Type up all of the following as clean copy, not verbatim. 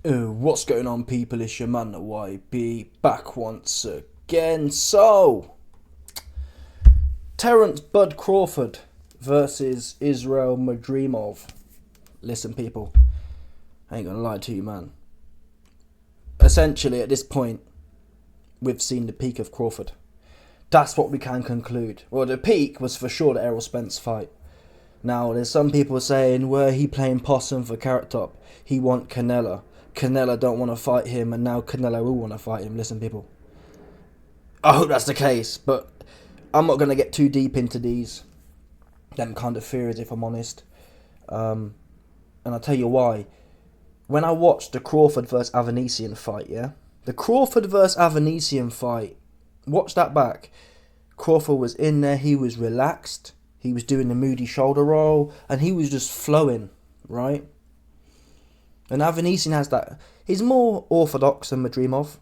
What's going on, people? It's your man, the YB, back once again. So, Terence Bud Crawford versus Israil Madrimov. Listen, people, I ain't gonna lie to you, man. Essentially, at this point, we've seen the peak of Crawford. That's what we can conclude. Well, the peak was for sure the Errol Spence fight. Now, there's some people saying, were he playing possum for Carrot Top? He want Canelo. Canelo don't want to fight him, and now Canelo will want to fight him. Listen, people, I hope that's the case, but I'm not going to get too deep into them kind of theories, if I'm honest. And I'll tell you why. When I watched the Crawford versus Avanesian fight, the Crawford versus Avanesian fight, watch that back. Crawford was in there, he was relaxed, he was doing the moody shoulder roll, and he was just flowing, right? And Avanesian has that. He's more orthodox than Madrimov.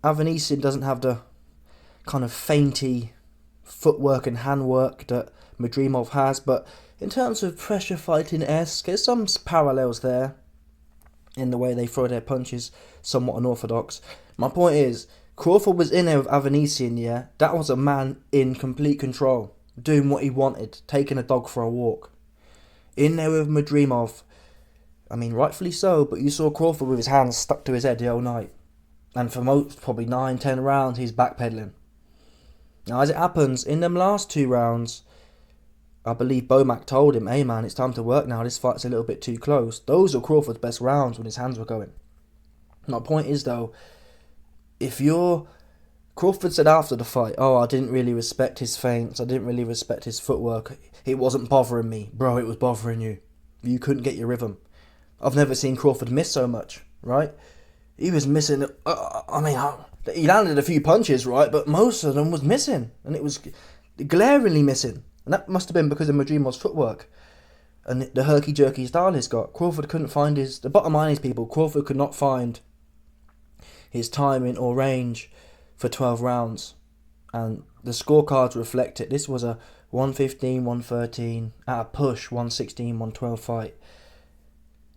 Avanesian doesn't have the kind of feinty footwork and handwork that Madrimov has, but in terms of pressure fighting-esque, there's some parallels there in the way they throw their punches, somewhat unorthodox. My point is, Crawford was in there with Avanesian, that was a man in complete control, doing what he wanted, taking a dog for a walk. In there with Madrimov, I mean, rightfully so, but you saw Crawford with his hands stuck to his head the whole night. And for most, probably 9-10 rounds, he's backpedaling. Now, as it happens, in them last 2 rounds, I believe Bomac told him, hey man, it's time to work now, this fight's a little bit too close. Those were Crawford's best rounds when his hands were going. My point is though, Crawford said after the fight, I didn't really respect his feints, I didn't really respect his footwork, it wasn't bothering me. Bro, it was bothering you. You couldn't get your rhythm. I've never seen Crawford miss so much, right? He was missing, he landed a few punches, right? But most of them was missing. And it was glaringly missing. And that must have been because of Madrimov's footwork. And the herky-jerky style he's got. Crawford couldn't find the bottom line is, people, Crawford could not find his timing or range for 12 rounds. And the scorecards reflect it. This was a 115, 113, at a push, 116, 112 fight.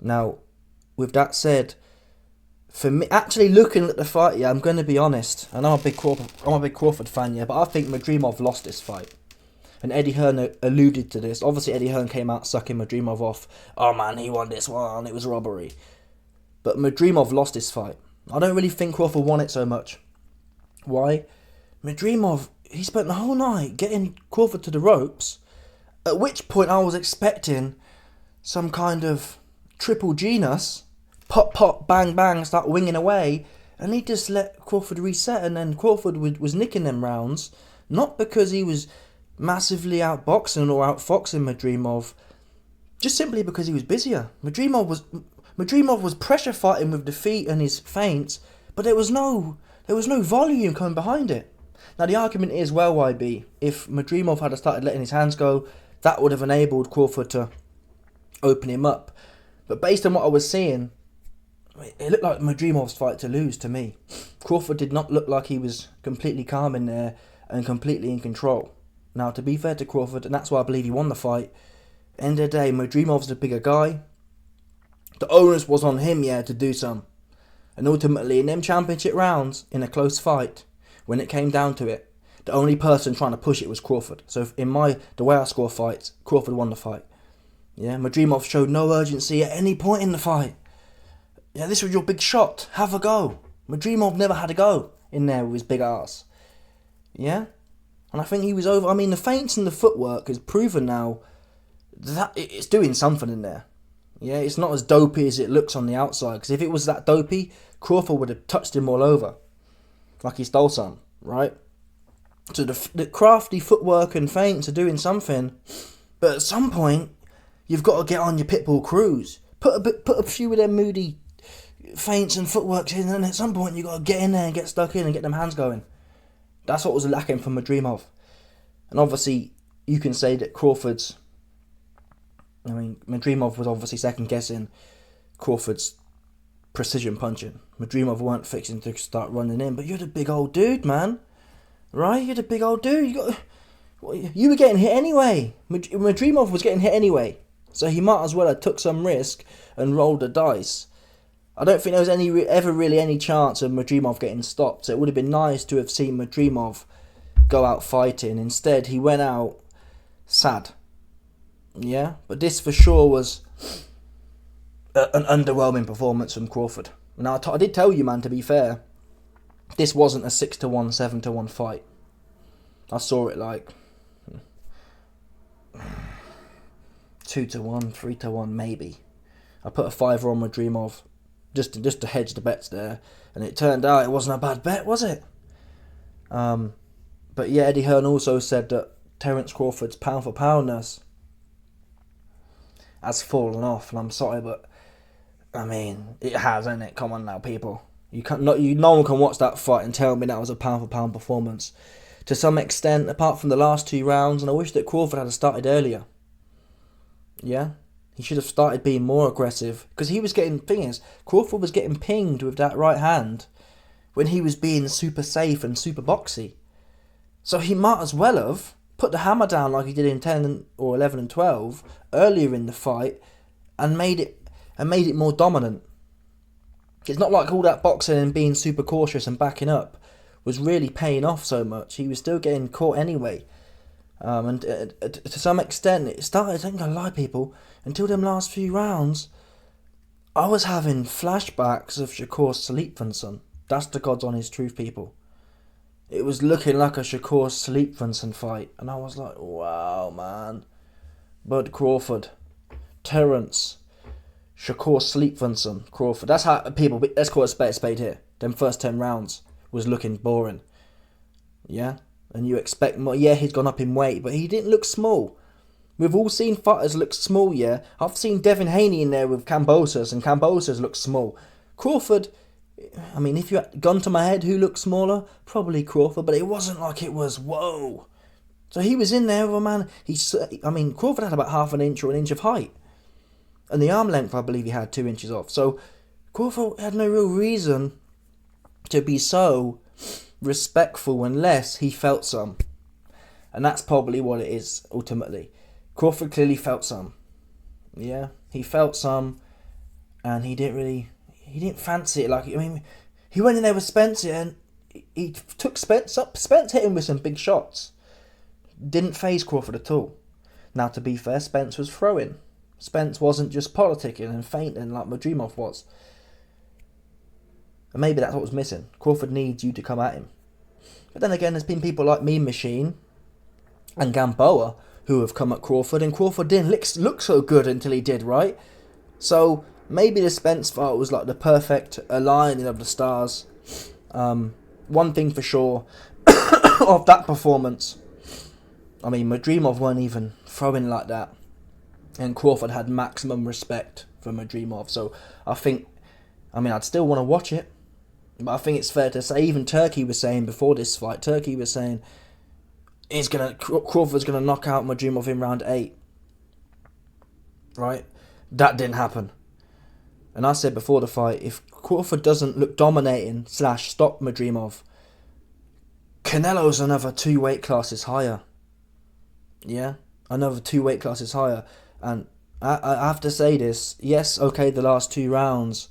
Now, with that said, for me, actually looking at the fight, I'm going to be honest. I'm a big Crawford fan, but I think Madrimov lost this fight. And Eddie Hearn alluded to this. Obviously, Eddie Hearn came out sucking Madrimov off. Oh man, he won this one, it was robbery. But Madrimov lost this fight. I don't really think Crawford won it so much. Why? Madrimov, he spent the whole night getting Crawford to the ropes, at which point I was expecting some kind of triple genus, pop, pop, bang, bang, start winging away, and he just let Crawford reset, and then Crawford was nicking them rounds, not because he was massively outboxing or outfoxing Madrimov, just simply because he was busier. Madrimov was pressure fighting with the feet and his feints, but there was no volume coming behind it. Now the argument is, well, YB, if Madrimov had started letting his hands go, that would have enabled Crawford to open him up. But based on what I was seeing, it looked like Madrimov's fight to lose to me. Crawford did not look like he was completely calm in there and completely in control. Now, to be fair to Crawford, and that's why I believe he won the fight, end of the day, Madrimov's the bigger guy. The onus was on him, to do some. And ultimately, in them championship rounds, in a close fight, when it came down to it, the only person trying to push it was Crawford. So the way I score fights, Crawford won the fight. Madrimov showed no urgency at any point in the fight. This was your big shot. Have a go. Madrimov never had a go in there with his big ass. And I think he was over. I mean, the feints and the footwork has proven now that it's doing something in there. It's not as dopey as it looks on the outside. Because if it was that dopey, Crawford would have touched him all over. Like he stole some, right? So the crafty footwork and feints are doing something. But at some point, you've got to get on your pitbull cruise. Put a few of them moody feints and footworks in, and at some point you've got to get in there and get stuck in and get them hands going. That's what was lacking from Madrimov. And obviously, you can say that Madrimov was obviously second-guessing Crawford's precision punching. Madrimov weren't fixing to start running in, but you're the big old dude, man. Right? You're the big old dude. You were getting hit anyway. Madrimov was getting hit anyway. So he might as well have took some risk and rolled the dice. I don't think there was ever really any chance of Madrimov getting stopped. So it would have been nice to have seen Madrimov go out fighting. Instead, he went out sad. Yeah, but this for sure was an underwhelming performance from Crawford. Now, I did tell you, man, to be fair, this wasn't a 6-1, 7-1 fight. I saw it like 2-1, 3-1, maybe. I put a fiver on Madrimov just to hedge the bets there, and it turned out it wasn't a bad bet, was it? But yeah, Eddie Hearn also said that Terence Crawford's pound for poundness has fallen off, and I'm sorry, but I mean, it has, isn't it? Come on now, people. No one can watch that fight and tell me that was a pound for pound performance. To some extent, apart from the last 2 rounds, and I wish that Crawford had started earlier. Yeah? He should have started being more aggressive, because he was getting, Crawford was getting pinged with that right hand when he was being super safe and super boxy. So he might as well have put the hammer down like he did in 10 or 11 and 12 earlier in the fight and made it more dominant. It's not like all that boxing and being super cautious and backing up was really paying off so much. He was still getting caught anyway. And to some extent, it started, I ain't gonna lie, people, until them last few rounds, I was having flashbacks of Shakur Sleepfinson. That's the God's honest truth, people. It was looking like a Shakur Sleepfinson fight, and I was like, wow, man. Bud Crawford, Terence, Shakur Sleepfinson, Crawford. That's how people, let's call it a spade here. Them first 10 rounds was looking boring. Yeah? And you expect more. Yeah, he's gone up in weight, but he didn't look small. We've all seen fighters look small, yeah. I've seen Devin Haney in there with Kambosos, and Kambosos looks small. Crawford, I mean, if you had gone to my head, who looked smaller? Probably Crawford, but it wasn't like it was, whoa. So he was in there with a man, Crawford had about half an inch or an inch of height. And the arm length, I believe he had 2 inches off. So Crawford had no real reason to be so respectful unless he felt some. And that's probably what it is, ultimately. Crawford clearly felt some. Yeah, he felt some, and he didn't fancy it. He went in there with Spencer, and he took Spence up. Spence hit him with some big shots. Didn't faze Crawford at all. Now, to be fair, Spence was throwing. Spence wasn't just politicking and fainting like Madrimov was. And maybe that's what was missing. Crawford needs you to come at him. But then again, there's been people like Mean Machine and Gamboa who have come at Crawford, and Crawford didn't look so good until he did, right? So maybe the Spence fight was like the perfect aligning of the stars. One thing for sure of that performance, I mean, Madrimov weren't even throwing like that, and Crawford had maximum respect for Madrimov. So I'd still want to watch it, but I think it's fair to say, even Turkey was saying before this fight, Crawford's gonna knock out Madrimov in round 8. Right? That didn't happen. And I said before the fight, if Crawford doesn't look dominating / stop Madrimov, Canelo's another 2 weight classes higher. Yeah? Another 2 weight classes higher. And I have to say this, yes, okay, the last 2 rounds,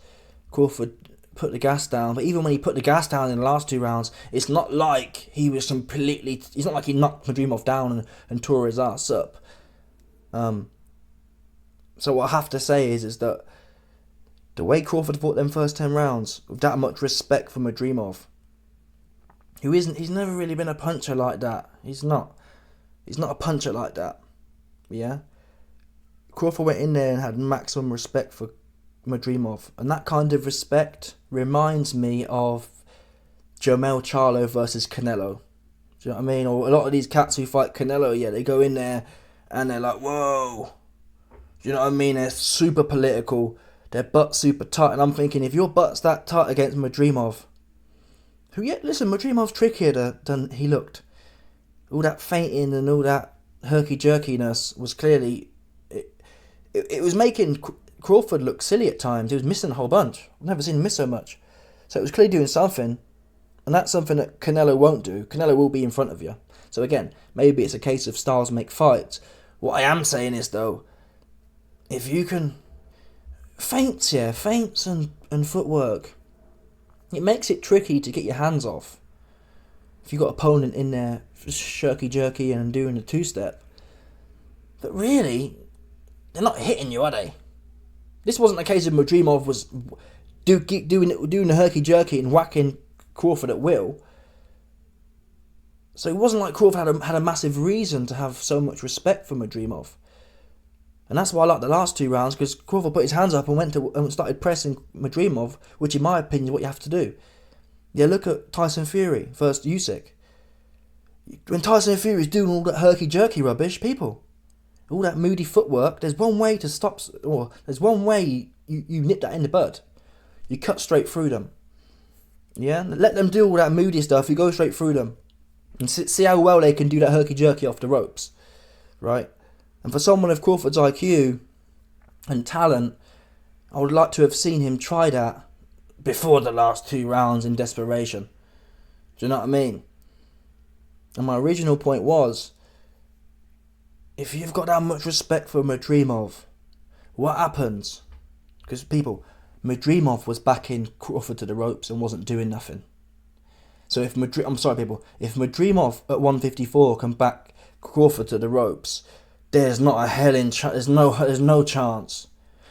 Crawford put the gas down, but even when he put the gas down in the last 2 rounds, it's not like he was it's not like he knocked Madrimov down and tore his ass up. So what I have to say is that the way Crawford fought them first 10 rounds, with that much respect for Madrimov, he's never really been a puncher like that. He's not a puncher like that. Yeah? Crawford went in there and had maximum respect for Madrimov, and that kind of respect reminds me of Jermell Charlo versus Canelo. Do you know what I mean? Or a lot of these cats who fight Canelo, yeah, they go in there and they're like, whoa. Do you know what I mean? They're super political, their butt's super tight, and I'm thinking, if your butt's that tight against Madrimov, Madrimov's trickier than he looked. All that fainting and all that herky-jerkiness was clearly, it was making Crawford looked silly at times. He was missing a whole bunch. I've never seen him miss so much. So it was clearly doing something, and that's something that Canelo won't do. Canelo will be in front of you. So again, maybe it's a case of styles make fights. What I am saying is, though, if you can feints and and footwork, it makes it tricky to get your hands off. If you've got an opponent in there shirky jerky and doing a two-step. But really, they're not hitting you, are they? This wasn't a case of Madrimov was doing a herky jerky and whacking Crawford at will. So it wasn't like Crawford had a massive reason to have so much respect for Madrimov. And that's why I like the last 2 rounds, because Crawford put his hands up and started pressing Madrimov, which in my opinion is what you have to do. Yeah, look at Tyson Fury versus Usyk. When Tyson Fury is doing all that herky-jerky rubbish, people, all that moody footwork, there's one way to stop, or there's one way you nip that in the bud. You cut straight through them. Yeah, let them do all that moody stuff, you go straight through them. And see how well they can do that herky-jerky off the ropes. Right? And for someone of Crawford's IQ and talent, I would like to have seen him try that before the last 2 rounds in desperation. Do you know what I mean? And my original point was, if you've got that much respect for Madrimov, what happens? Because people, Madrimov was backing Crawford to the ropes and wasn't doing nothing. So if Madrimov at 154 can back Crawford to the ropes, there's not a hell in there's no chance.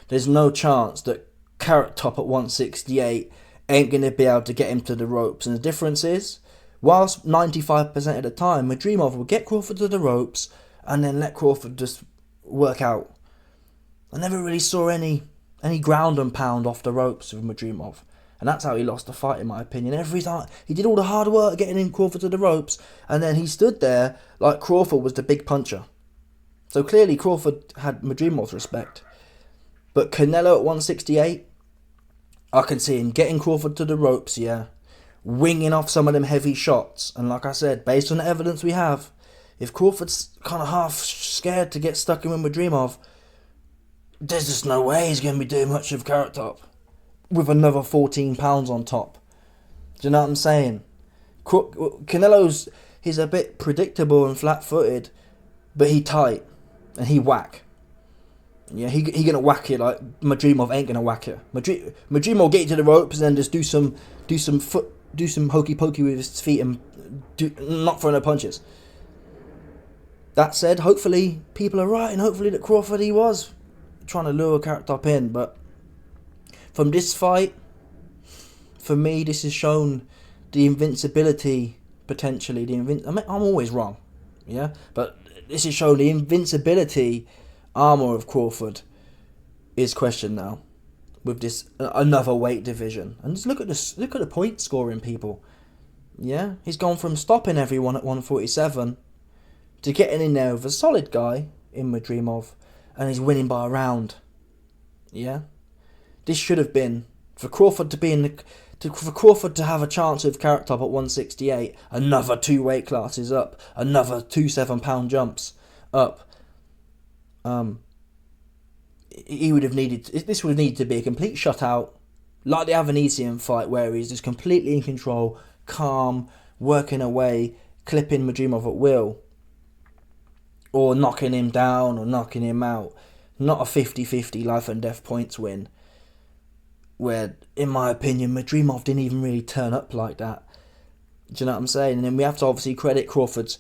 There's no chance that Carrot Top at 168 ain't gonna be able to get him to the ropes. And the difference is, whilst 95% of the time, Madrimov will get Crawford to the ropes and then let Crawford just work out. I never really saw any ground and pound off the ropes with Madrimov. And that's how he lost the fight, in my opinion. Every time he did all the hard work getting in Crawford to the ropes, and then he stood there like Crawford was the big puncher. So clearly Crawford had Madrimov's respect. But Canelo at 168, I can see him getting Crawford to the ropes, yeah, winging off some of them heavy shots. And like I said, based on the evidence we have, if Crawford's kind of half scared to get stuck in with Madrimov, there's just no way he's going to be doing much of Carrot Top with another 14 pounds on top. Do you know what I'm saying? He's a bit predictable and flat-footed, but he tight and he whack. Yeah, he gonna whack it like Madrimov ain't gonna whack it. Madrimov will get you to the ropes and then just do some hokey pokey with his feet and not throw no punches. That said, hopefully people are right, and hopefully that Crawford, he was trying to lure Carrot Top in, but from this fight, for me, this has shown the invincibility, potentially. I'm always wrong, yeah? But this has shown the invincibility armour of Crawford is questioned now with this another weight division. And just look at the point scoring, people. Yeah? He's gone from stopping everyone at 147 to getting in there with a solid guy in Madrimov, and he's winning by a round. Yeah? This should have been for Crawford for Crawford to have a chance with Carrot Top at 168, another 2 weight classes up, another 2 7-pound jumps up. He would have needed. This would have needed to be a complete shutout, like the Avanesian fight, where he's just completely in control, calm, working away, clipping Madrimov at will, or knocking him down or knocking him out. Not a 50-50 life and death points win, where, in my opinion, Madrimov didn't even really turn up like that. Do you know what I'm saying? And then we have to obviously credit Crawford's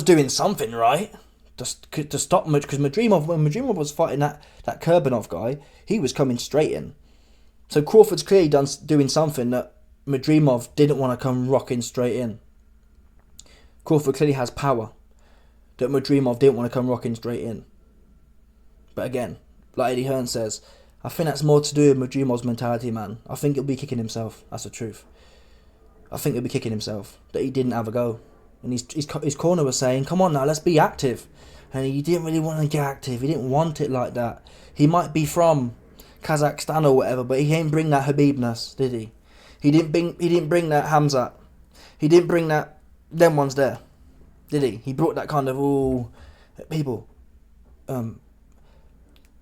doing something right to stop much, because when Madrimov was fighting that Kurbanov guy, he was coming straight in. So Crawford's clearly doing something that Madrimov didn't want to come rocking straight in. Crawford clearly has power that Madrimov didn't want to come rocking straight in. But again, like Eddie Hearn says, I think that's more to do with Madrimov's mentality, man. I think he'll be kicking himself. That's the truth. I think he'll be kicking himself that he didn't have a go. And his corner was saying, come on now, let's be active. And he didn't really want to get active. He didn't want it like that. He might be from Kazakhstan or whatever, but he didn't bring that Habibness, did he? He didn't bring that Hamzat. He didn't bring that them ones there, did he? He brought that kind of people.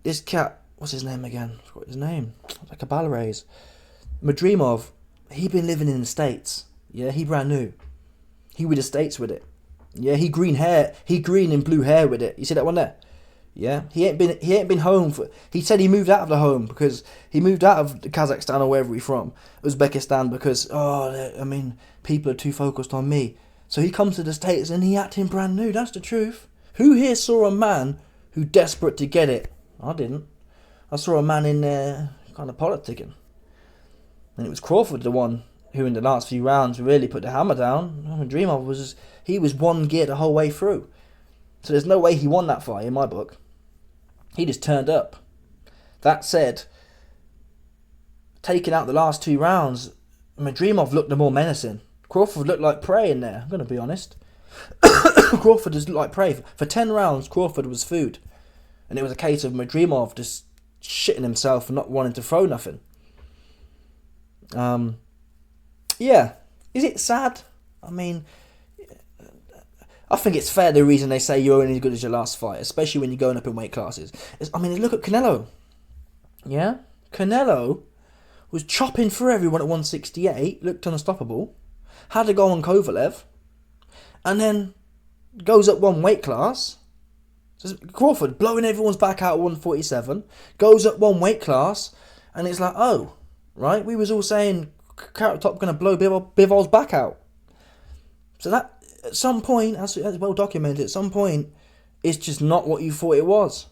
This cat, what's his name again? I forgot his name. Like a Balarays. Madrimov, he'd been living in the States. Yeah, he brand new. He with the States with it. Yeah, he green and blue hair with it. You see that one there? Yeah, he ain't been home for. He said he moved out of the home because he moved out of Kazakhstan or wherever he's from, Uzbekistan, because people are too focused on me. So he comes to the States and he acting brand new. That's the truth. Who here saw a man who desperate to get it? I didn't. I saw a man in there kind of politicking, and it was Crawford, the one who in the last few rounds really put the hammer down. Madrimov was one gear the whole way through. So there's no way he won that fight in my book. He just turned up. That said, taking out the last 2 rounds, Madrimov looked the more menacing. Crawford looked like prey in there, I'm going to be honest. Crawford just looked like prey. For 10 rounds, Crawford was food. And it was a case of Madrimov just shitting himself and not wanting to throw nothing. Yeah. Is it sad? I mean, I think it's fair the reason they say you're only as good as your last fight, especially when you're going up in weight classes. Look at Canelo. Yeah? Canelo was chopping through everyone at 168, looked unstoppable, had to go on Kovalev, and then goes up one weight class. Crawford blowing everyone's back out at 147, goes up one weight class, and it's like, oh, right, we was all saying Carrot Top going to blow Bivol's back out. So that, at some point, as well documented, at some point, it's just not what you thought it was.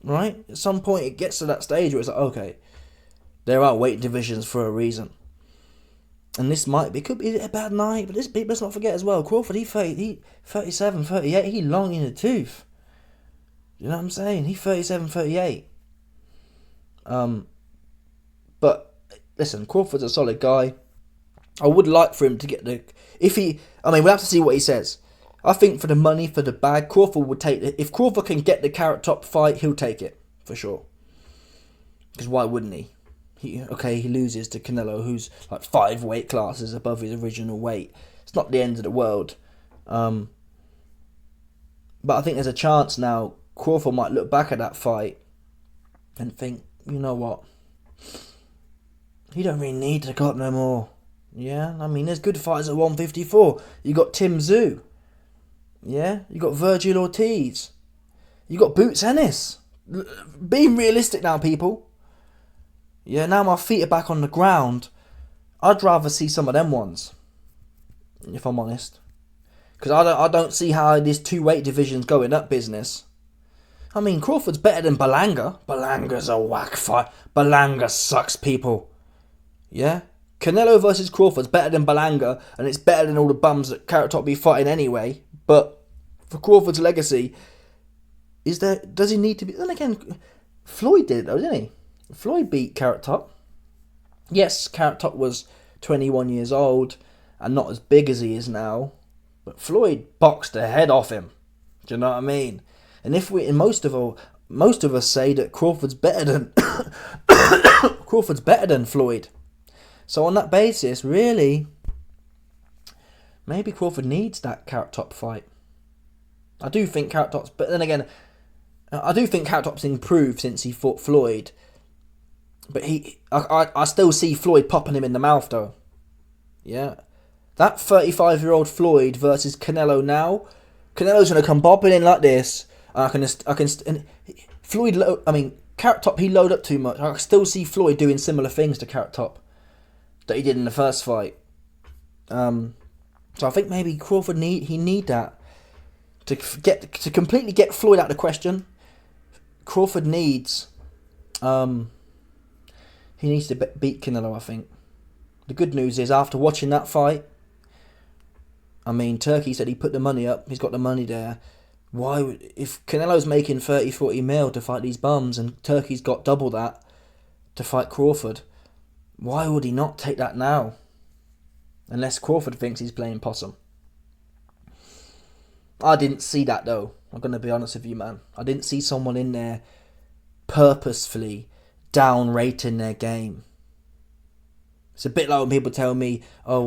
Right? At some point, it gets to that stage where it's like, okay, there are weight divisions for a reason. And this could be a bad night, but let's not forget as well, Crawford, he 37, 38, he long in the tooth. You know what I'm saying? He 37, 38. But, listen, Crawford's a solid guy. I would like for him to get we'll have to see what he says. I think for the money, for the bag, Crawford would take it. If Crawford can get the Carrot Top fight, he'll take it, for sure. Because why wouldn't he? He loses to Canelo, who's like 5 weight classes above his original weight. It's not the end of the world. But I think there's a chance now Crawford might look back at that fight and think, you know what? He don't really need to go up no more. Yeah, there's good fighters at 154. You got Tim Tszyu. Yeah, you got Virgil Ortiz. You got Boots Ennis. Being realistic now, people. Yeah, now my feet are back on the ground. I'd rather see some of them ones, if I'm honest. Because I don't see how this 2 weight divisions going up business. Crawford's better than Berlanga. Berlanga's a whack fight. Berlanga sucks, people. Yeah? Canelo versus Crawford's better than Berlanga, and it's better than all the bums that Carrot Top be fighting anyway. But for Crawford's legacy, does he need to be? Then again, Floyd did it though, didn't he? Floyd beat Carrot Top. Yes, Carrot Top was 21 years old and not as big as he is now, but Floyd boxed the head off him. Do you know what I mean? And most of us say that Crawford's better than Floyd. So on that basis, really, maybe Crawford needs that Carrot Top fight. I do think Carrot Top's, but then again, I do think Carrot Top's improved since he fought Floyd. But I still see Floyd popping him in the mouth though. Yeah, that 35-year-old Floyd versus Canelo now. Canelo's gonna come bobbing in like this. Carrot Top, he load up too much. I still see Floyd doing similar things to Carrot Top that he did in the first fight. So I think maybe Crawford need that to completely get Floyd out of the question. Crawford needs he needs to beat Canelo, I think. The good news is, after watching that fight, Turkey said he put the money up. He's got the money there. If Canelo's making 30, 40 mil to fight these bums and Turkey's got double that to fight Crawford, why would he not take that now? Unless Crawford thinks he's playing possum. I didn't see that though. I'm going to be honest with you, man. I didn't see someone in there purposefully down rating their game. It's a bit like when people tell me, oh,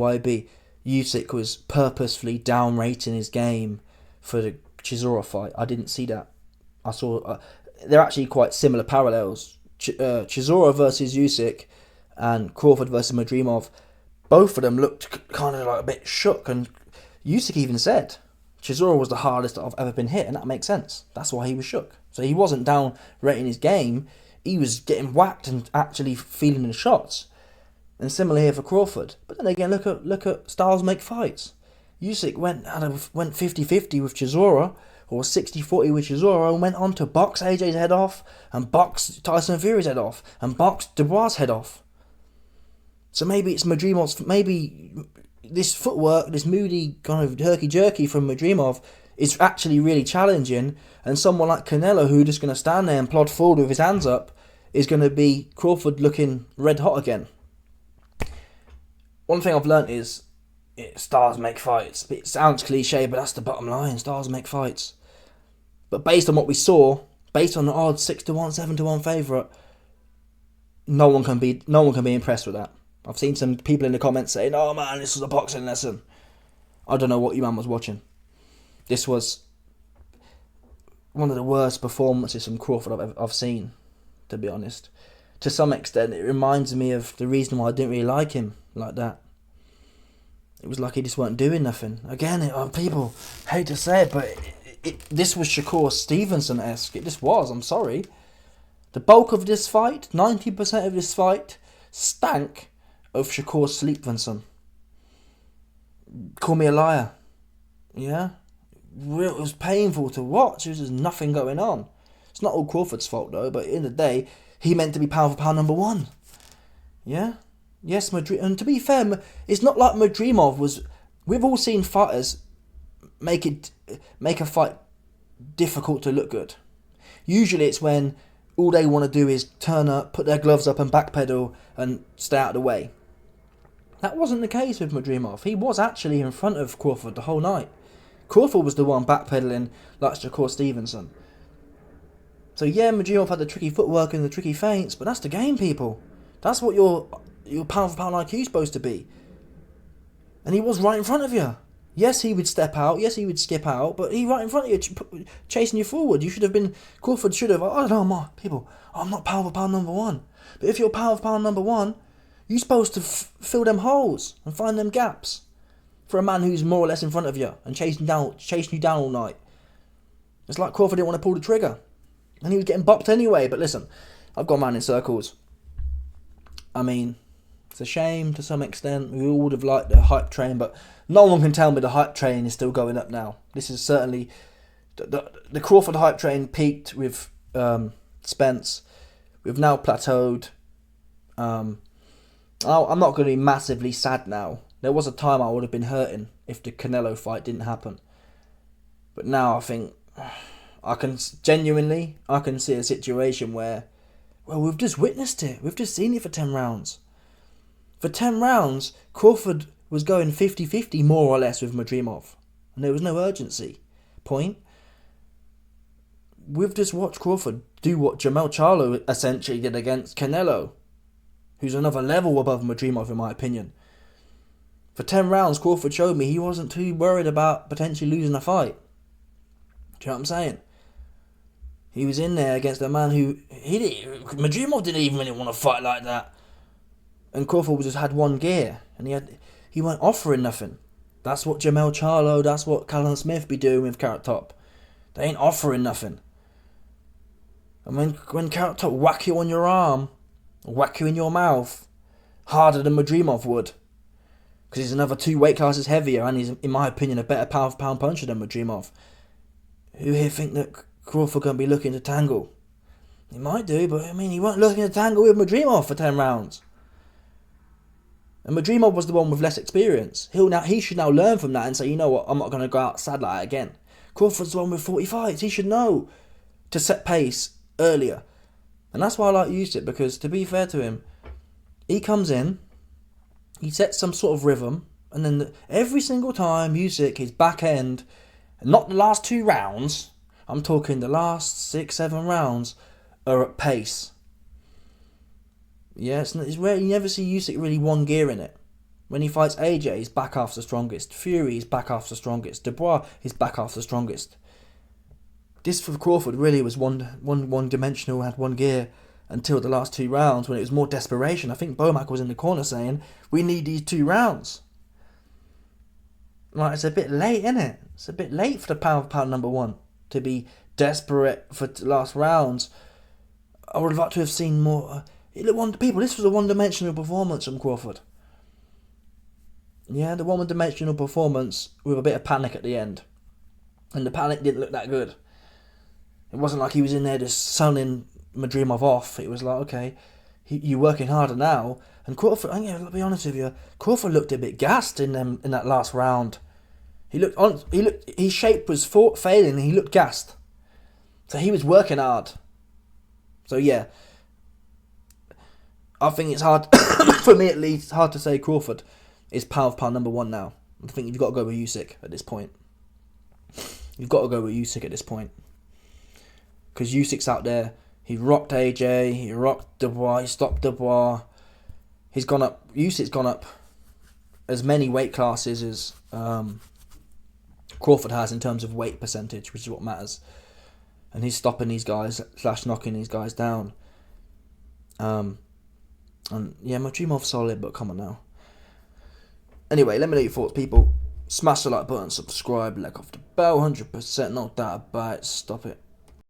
Usyk was purposefully down rating his game for the Chisora fight. I didn't see that. I saw they're actually quite similar parallels. Chisora versus Usyk and Crawford versus Madrimov, both of them looked kind of like a bit shook, and Usyk even said Chisora was the hardest that I've ever been hit, and that makes sense. That's why he was shook. So he wasn't down rating his game. He was getting whacked and actually feeling the shots. And similar here for Crawford. But then again, look at styles make fights. Usyk went 50-50 with Chisora, or 60-40 with Chisora, and went on to box AJ's head off, and box Tyson Fury's head off, and box Dubois' head off. So maybe it's Madrimov's, maybe this footwork, this moody kind of herky-jerky from Madrimov is actually really challenging, and someone like Canelo, who's just going to stand there and plod forward with his hands up, is going to be Crawford looking red hot again. One thing I've learnt is stars make fights. It sounds cliche, but that's the bottom line. Stars make fights. But based on what we saw, based on the odds, 6-1, 7-1 favourite, no one can be impressed with that. I've seen some people in the comments saying, "Oh man, this was a boxing lesson." I don't know what you man was watching. This was one of the worst performances from Crawford I've seen, to be honest. To some extent, it reminds me of the reason why I didn't really like him like that. It was like he just weren't doing nothing. Again, people hate to say it, but this was Shakur Stevenson-esque. It just was, I'm sorry. The bulk of this fight, 90% of this fight, stank of Shakur Stevenson. Call me a liar. Yeah? It was painful to watch. There was just nothing going on. It's not all Crawford's fault though, but in the day, he meant to be pound for pound number one. Yeah? Yes, and to be fair, it's not like Madrimov was... We've all seen fighters make a fight difficult to look good. Usually it's when all they want to do is turn up, put their gloves up and backpedal and stay out of the way. That wasn't the case with Madrimov. He was actually in front of Crawford the whole night. Crawford was the one backpedaling like Shakur Stevenson. So yeah, Madrimov had the tricky footwork and the tricky feints, but that's the game, people. That's what your pound for pound IQ is supposed to be. And he was right in front of you. Yes, he would step out. Yes, he would skip out. But he right in front of you, chasing you forward. Crawford should have, I don't know, people, I'm not pound for pound number one. But if you're pound for pound number one, you're supposed to fill them holes and find them gaps. For a man who's more or less in front of you and chasing you down all night. It's like Crawford didn't want to pull the trigger. And he was getting bopped anyway. But listen, I've gone round in circles. I mean, it's a shame to some extent. We all would have liked the hype train, but no one can tell me the hype train is still going up now. This is certainly... The Crawford hype train peaked with Spence. We've now plateaued. I'm not going to be massively sad now. There was a time I would have been hurting if the Canelo fight didn't happen. But now I think... I can see a situation where... Well, we've just witnessed it. We've just seen it for 10 rounds. For 10 rounds, Crawford was going 50-50 more or less with Madrimov. And there was no urgency. Point. We've just watched Crawford do what Jermell Charlo essentially did against Canelo, who's another level above Madrimov in my opinion. For 10 rounds, Crawford showed me he wasn't too worried about potentially losing a fight. Do you know what I'm saying? He was in there against a man who... Madrimov didn't even really want to fight like that. And Crawford just had one gear. And he weren't offering nothing. That's what Jermell Charlo, that's what Callum Smith be doing with Carrot Top. They ain't offering nothing. And when Carrot Top whack you on your arm, whack you in your mouth, harder than Madrimov would. Because he's another 2 weight classes heavier and he's, in my opinion, a better pound for pound puncher than Madrimov. Who here think that Crawford going to be looking to tangle? He might do, but I mean, he weren't looking to tangle with Madrimov for 10 rounds. And Madrimov was the one with less experience. He should now learn from that and say, you know what, I'm not going to go out sad like that again. Crawford's the one with 40 fights. He should know to set pace earlier. And that's why I like Usyk, because to be fair to him, he comes in, he sets some sort of rhythm, and then every single time Usyk, his back end, not the last 2 rounds, I'm talking the last 6-7 rounds, are at pace. Yeah, it's rare. You never see Usyk really one gear in it. When he fights AJ, his back half's the strongest. Fury, his back half's the strongest. Dubois, his back half's the strongest. This for Crawford really was one dimensional, had one gear until the last 2 rounds when it was more desperation. I think Bomac was in the corner saying, we need these 2 rounds. Like, it's a bit late, isn't it? It's a bit late for the pound for pound number one to be desperate for last rounds. I would have liked to have seen more. This was a one-dimensional performance from Crawford. Yeah, the one-dimensional performance with a bit of panic at the end. And the panic didn't look that good. It wasn't like he was in there just sunning Madrimov off. It was like, okay, you're working harder now. And Crawford, I'll be honest with you, Crawford looked a bit gassed in that last round. His shape was failing and he looked gassed. So he was working hard. So yeah, I think it's hard, for me at least, hard to say Crawford is pound for pound number one now. I think you've got to go with Usyk at this point. Because Usyk's out there. He rocked AJ, he rocked Dubois, he stopped Dubois. He's gone up. Usyk's gone up as many weight classes as Crawford has in terms of weight percentage, which is what matters. And he's stopping these guys / knocking these guys down. And yeah, Madrimov's solid, but come on now. Anyway, let me know your thoughts, people. Smash the like button, subscribe, like off the bell, 100%, no doubt about it. Stop it.